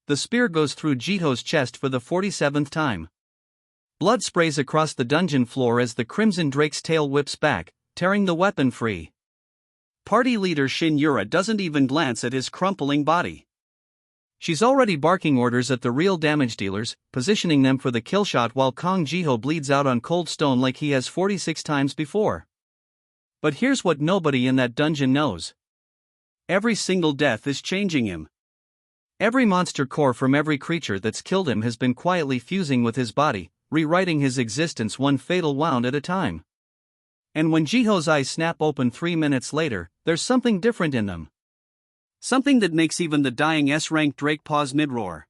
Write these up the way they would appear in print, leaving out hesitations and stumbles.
the spear goes through Jiho's chest for the 47th time. Blood sprays across the dungeon floor as the Crimson Drake's tail whips back, tearing the weapon free. Party leader Shin Yura doesn't even glance at his crumpling body. She's already barking orders at the real damage dealers, positioning them for the kill shot while Kang Jiho bleeds out on cold stone like he has 46 times before. But here's what nobody in that dungeon knows. Every single death is changing him. Every monster core from every creature that's killed him has been quietly fusing with his body, rewriting his existence one fatal wound at a time. And when Jiho's eyes snap open 3 minutes later, there's something different in them. Something that makes even the dying S-rank Drake pause mid-roar.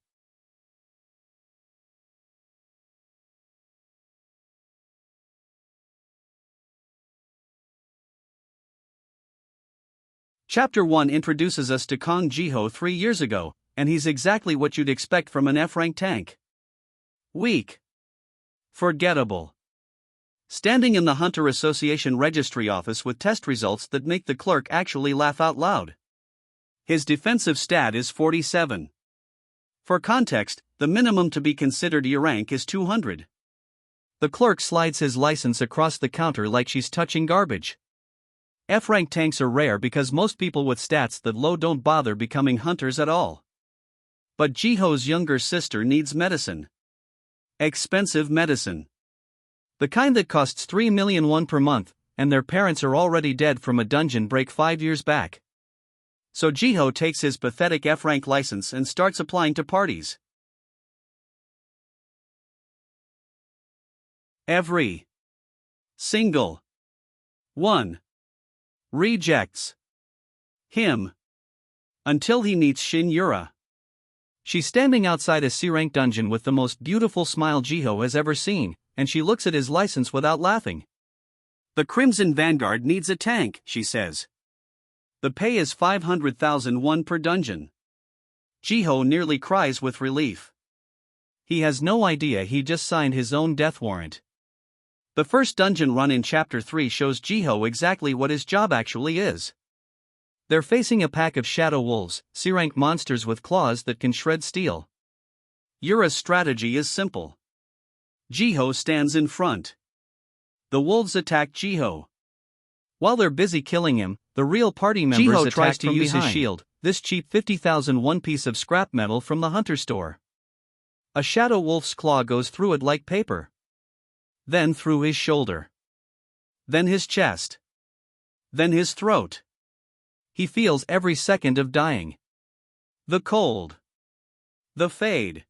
Chapter 1 introduces us to Kang Jiho 3 years ago, and he's exactly what you'd expect from an F-rank tank. Weak. Forgettable. Standing in the Hunter Association registry office with test results that make the clerk actually laugh out loud. His defensive stat is 47. For context, the minimum to be considered E rank is 200. The clerk slides his license across the counter like she's touching garbage. F-rank tanks are rare because most people with stats that low don't bother becoming hunters at all. But Jiho's younger sister needs medicine. Expensive medicine. The kind that costs 3 million won per month, and their parents are already dead from a dungeon break 5 years back. So Jiho takes his pathetic F-rank license and starts applying to parties. Every single one rejects him until he meets Shin Yura. She's standing outside a C-rank dungeon with the most beautiful smile Jiho has ever seen, and she looks at his license without laughing. "The Crimson Vanguard needs a tank," she says. "The pay is 500,000 won per dungeon." Jiho nearly cries with relief. He has no idea he just signed his own death warrant. The first dungeon run in Chapter 3 shows Jiho exactly what his job actually is. They're facing a pack of shadow wolves, C-rank monsters with claws that can shred steel. Yura's strategy is simple. Jiho stands in front. The wolves attack Jiho. While they're busy killing him, the real party members Jiho attack tries to from use his behind. shield, This cheap 50,000 won piece of scrap metal from the hunter store. A shadow wolf's claw goes through it like paper. Then through his shoulder. Then his chest. Then his throat. He feels every second of dying. The cold. The fade.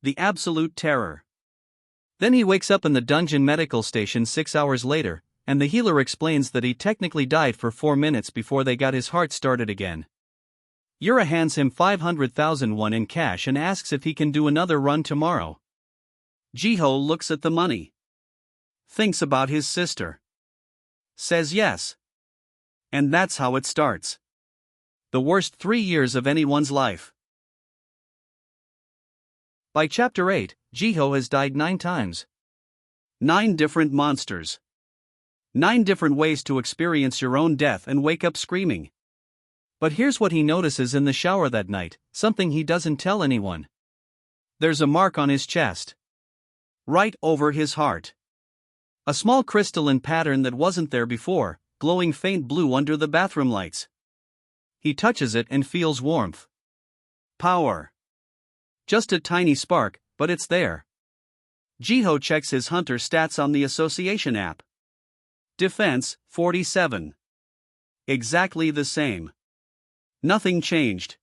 The absolute terror. Then he wakes up in the dungeon medical station 6 hours later, and the healer explains that he technically died for 4 minutes before they got his heart started again. Yura hands him 500,000 won in cash and asks if he can do another run tomorrow. Jiho looks at the money. Thinks about his sister. Says yes. And that's how it starts. The worst 3 years of anyone's life. By Chapter 8, Jiho has died 9 times. 9 different monsters. 9 different ways to experience your own death and wake up screaming. But here's what he notices in the shower that night, something he doesn't tell anyone. There's a mark on his chest. Right over his heart. A small crystalline pattern that wasn't there before, glowing faint blue under the bathroom lights. He touches it and feels warmth. Power. Just a tiny spark, but it's there. Jiho checks his hunter stats on the association app. Defense, 47. Exactly the same. Nothing changed.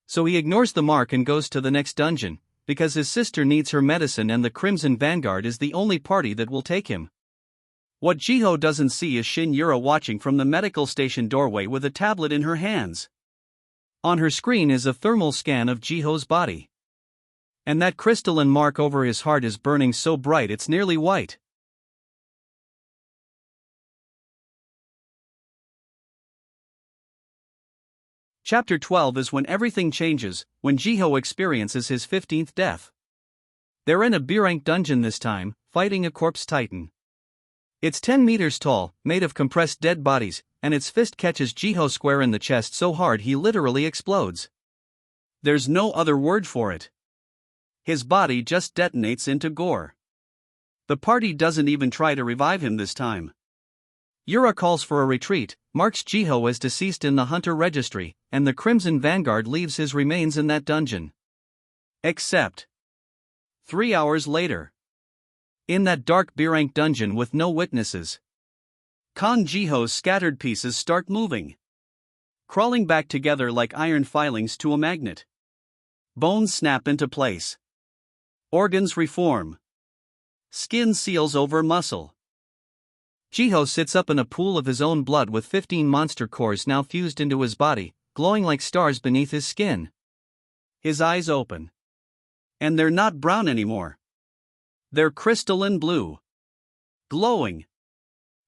So he ignores the mark and goes to the next dungeon, because his sister needs her medicine and the Crimson Vanguard is the only party that will take him. What Jiho doesn't see is Shin Yura watching from the medical station doorway with a tablet in her hands. On her screen is a thermal scan of Jiho's body. And that crystalline mark over his heart is burning so bright it's nearly white. Chapter 12 is when everything changes, when Jiho experiences his 15th death. They're in a B-rank dungeon this time, fighting a corpse titan. It's 10 meters tall, made of compressed dead bodies, and its fist catches Jiho square in the chest so hard he literally explodes. There's no other word for it. His body just detonates into gore. The party doesn't even try to revive him this time. Yura calls for a retreat, marks Jiho as deceased in the Hunter registry, and the Crimson Vanguard leaves his remains in that dungeon. Except 3 hours later, in that dark B-rank dungeon with no witnesses, Kang Jiho's scattered pieces start moving, crawling back together like iron filings to a magnet. Bones snap into place. Organs reform. Skin seals over muscle. Jiho sits up in a pool of his own blood with 15 monster cores now fused into his body, glowing like stars beneath his skin. His eyes open. And they're not brown anymore. They're crystalline blue. Glowing.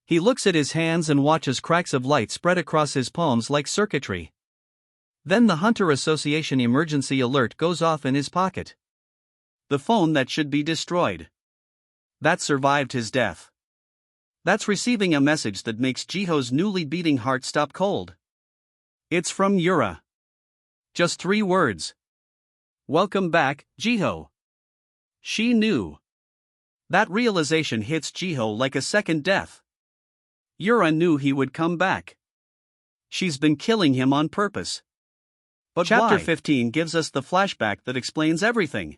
He looks at his hands and watches cracks of light spread across his palms like circuitry. Then the Hunter Association emergency alert goes off in his pocket. The phone that should be destroyed. That survived his death. That's receiving a message that makes Jiho's newly beating heart stop cold. It's from Yura. Just 3 words. Welcome back, Jiho. She knew. That realization hits Jiho like a second death. Yura knew he would come back. She's been killing him on purpose. But Chapter 15 gives us the flashback that explains everything.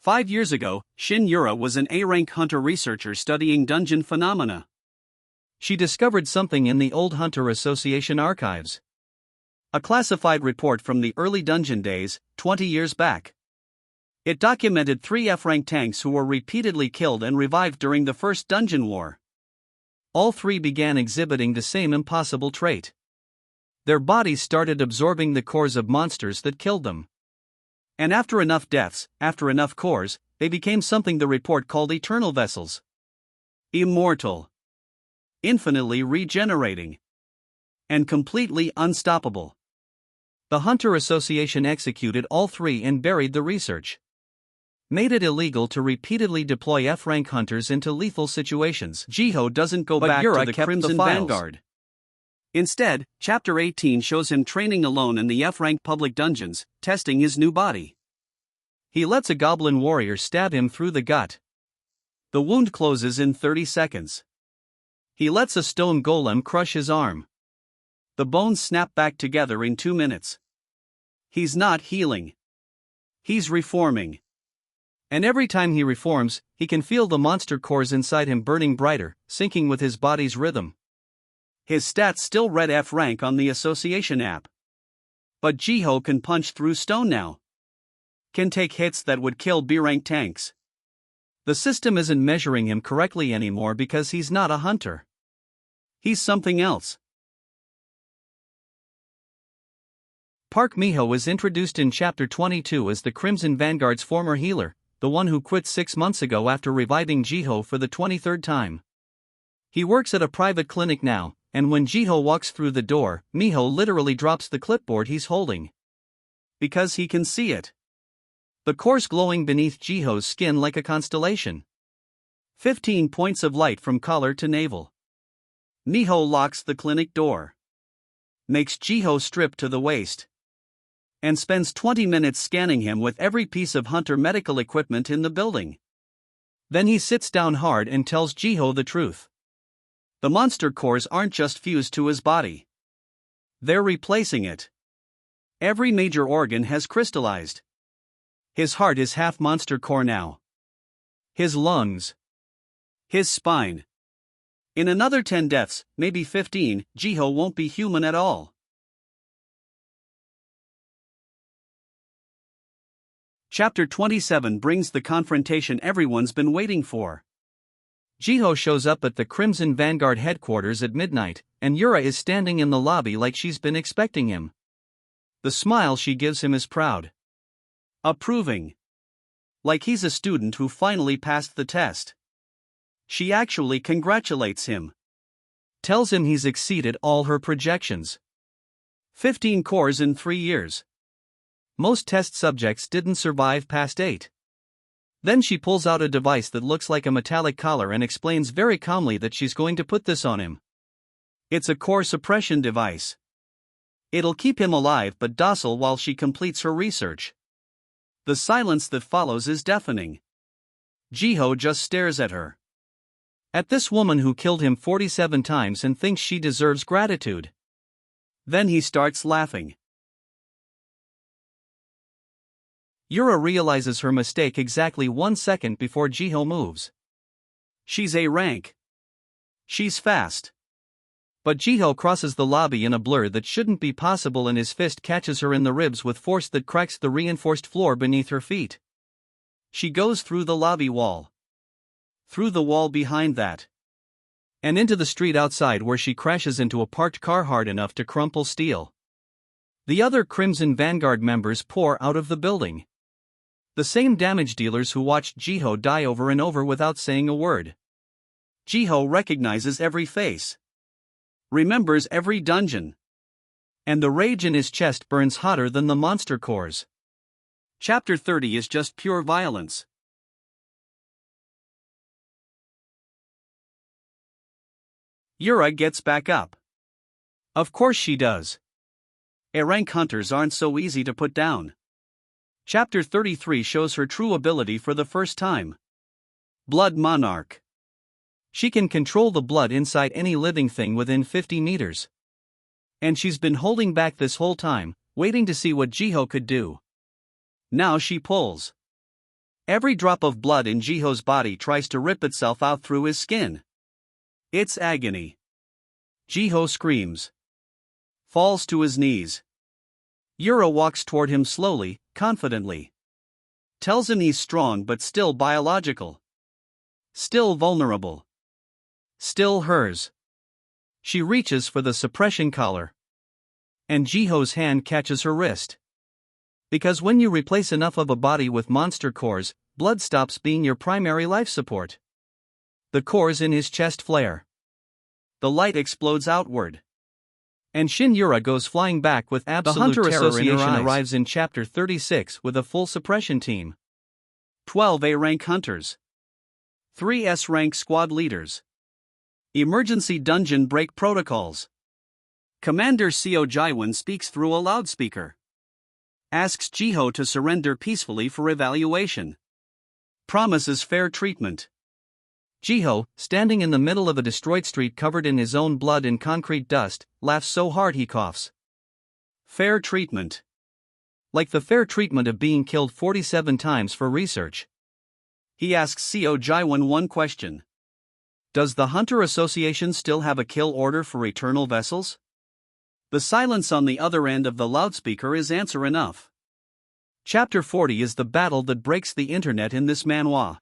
5 years ago, Shin Yura was an A-rank Hunter researcher studying dungeon phenomena. She discovered something in the old Hunter Association archives. A classified report from the early dungeon days, 20 years back. It documented 3 F-rank tanks who were repeatedly killed and revived during the first dungeon war. All 3 began exhibiting the same impossible trait. Their bodies started absorbing the cores of monsters that killed them. And after enough deaths, after enough cores, they became something the report called eternal vessels. Immortal. Infinitely regenerating. And completely unstoppable. The Hunter Association executed all 3 and buried the research. Made it illegal to repeatedly deploy F-rank hunters into lethal situations. Jiho doesn't go back to the Crimson Vanguard. Instead, Chapter 18 shows him training alone in the F-rank public dungeons, testing his new body. He lets a goblin warrior stab him through the gut. The wound closes in 30 seconds. He lets a stone golem crush his arm. The bones snap back together in 2 minutes. He's not healing. He's reforming. And every time he reforms, he can feel the monster cores inside him burning brighter, syncing with his body's rhythm. His stats still read F rank on the association app. But Jiho can punch through stone now. Can take hits that would kill B rank tanks. The system isn't measuring him correctly anymore because he's not a hunter. He's something else. Park Miho is introduced in Chapter 22 as the Crimson Vanguard's former healer, the one who quit 6 months ago after reviving Jiho for the 23rd time. He works at a private clinic now, and when Jiho walks through the door, Miho literally drops the clipboard he's holding. Because he can see it. The cores glowing beneath Jiho's skin like a constellation. 15 points of light from collar to navel. Miho locks the clinic door. Makes Jiho strip to the waist. And spends 20 minutes scanning him with every piece of hunter medical equipment in the building. Then he sits down hard and tells Jiho the truth. The monster cores aren't just fused to his body. They're replacing it. Every major organ has crystallized. His heart is half monster core now. His lungs. His spine. In another 10 deaths, maybe 15, Jiho won't be human at all. Chapter 27 brings the confrontation everyone's been waiting for. Jiho shows up at the Crimson Vanguard headquarters at midnight, and Yura is standing in the lobby like she's been expecting him. The smile she gives him is proud. Approving. Like he's a student who finally passed the test. She actually congratulates him. Tells him he's exceeded all her projections. 15 cores in 3 years. Most test subjects didn't survive past 8. Then she pulls out a device that looks like a metallic collar and explains very calmly that she's going to put this on him. It's a core suppression device. It'll keep him alive but docile while she completes her research. The silence that follows is deafening. Jiho just stares at her. At this woman who killed him 47 times and thinks she deserves gratitude. Then he starts laughing. Yura realizes her mistake exactly 1 second before Jiho moves. She's A rank. She's fast. But Jiho crosses the lobby in a blur that shouldn't be possible and his fist catches her in the ribs with force that cracks the reinforced floor beneath her feet. She goes through the lobby wall. Through the wall behind that. And into the street outside where she crashes into a parked car hard enough to crumple steel. The other Crimson Vanguard members pour out of the building. The same damage dealers who watched Jiho die over and over without saying a word. Jiho recognizes every face. Remembers every dungeon. And the rage in his chest burns hotter than the monster cores. Chapter 30 is just pure violence. Yura gets back up. Of course she does. A-rank hunters aren't so easy to put down. Chapter 33 shows her true ability for the first time. Blood Monarch. She can control the blood inside any living thing within 50 meters. And she's been holding back this whole time, waiting to see what Jiho could do. Now she pulls. Every drop of blood in Jiho's body tries to rip itself out through his skin. It's agony. Jiho screams. Falls to his knees. Yura walks toward him slowly, confidently. Tells him he's strong but still biological. Still vulnerable. Still hers. She reaches for the suppression collar. And Jiho's hand catches her wrist. Because when you replace enough of a body with monster cores, blood stops being your primary life support. The cores in his chest flare. The light explodes outward. And Shin Yura goes flying back with absolute terror. The Hunter Association arrives in Chapter 36 with a full suppression team. 12 A-rank hunters. 3 S-rank squad leaders. Emergency dungeon break protocols. Commander Seo Jaiwon speaks through a loudspeaker. Asks Jiho to surrender peacefully for evaluation. Promises fair treatment. Jiho, standing in the middle of a destroyed street covered in his own blood and concrete dust, laughs so hard he coughs. Fair treatment. Like the fair treatment of being killed 47 times for research. He asks Seo Jaiwon one question. Does the Hunter Association still have a kill order for eternal vessels? The silence on the other end of the loudspeaker is answer enough. Chapter 40 is the battle that breaks the internet in this manhwa.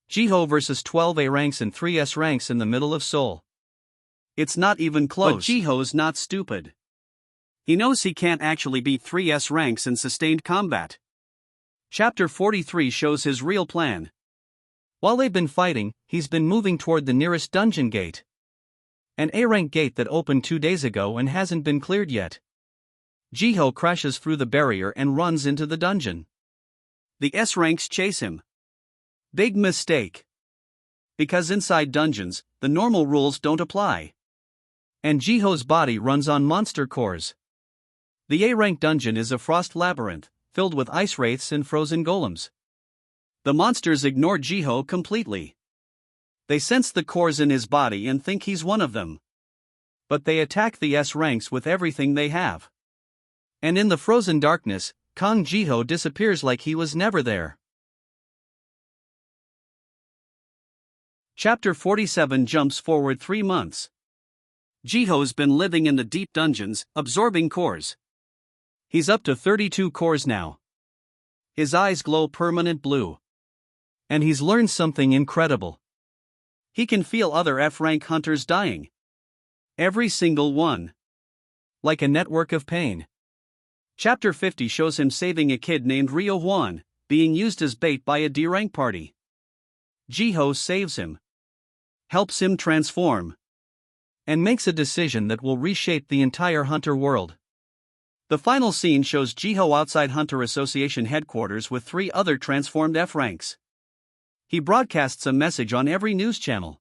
Jiho versus 12 A ranks and 3 S ranks in the middle of Seoul. It's not even close. But Jiho's not stupid. He knows he can't actually beat 3 S ranks in sustained combat. Chapter 43 shows his real plan. While they've been fighting, he's been moving toward the nearest dungeon gate. An A-rank gate that opened 2 days ago and hasn't been cleared yet. Jiho crashes through the barrier and runs into the dungeon. The S-ranks chase him. Big mistake. Because inside dungeons, the normal rules don't apply. And Jiho's body runs on monster cores. The A-rank dungeon is a frost labyrinth, filled with ice wraiths and frozen golems. The monsters ignore Jiho completely. They sense the cores in his body and think he's one of them. But they attack the S ranks with everything they have. And in the frozen darkness, Kang Jiho disappears like he was never there. Chapter 47 jumps forward 3 months. Jiho's been living in the deep dungeons, absorbing cores. He's up to 32 cores now. His eyes glow permanent blue. And he's learned something incredible. He can feel other F-rank hunters dying. Every single one. Like a network of pain. Chapter 50 shows him saving a kid named Ryo Hwan, being used as bait by a D-rank party. Jiho saves him. Helps him transform. And makes a decision that will reshape the entire Hunter world. The final scene shows Jiho outside Hunter Association headquarters with 3 other transformed F-ranks. He broadcasts a message on every news channel.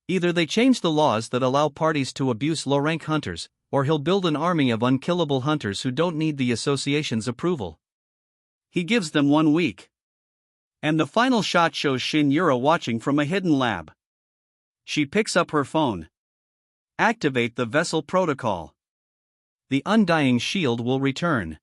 Either they change the laws that allow parties to abuse low-rank hunters, or he'll build an army of unkillable hunters who don't need the association's approval. He gives them 1 week. And the final shot shows Shin Yura watching from a hidden lab. She picks up her phone. Activate the vessel protocol. The undying shield will return.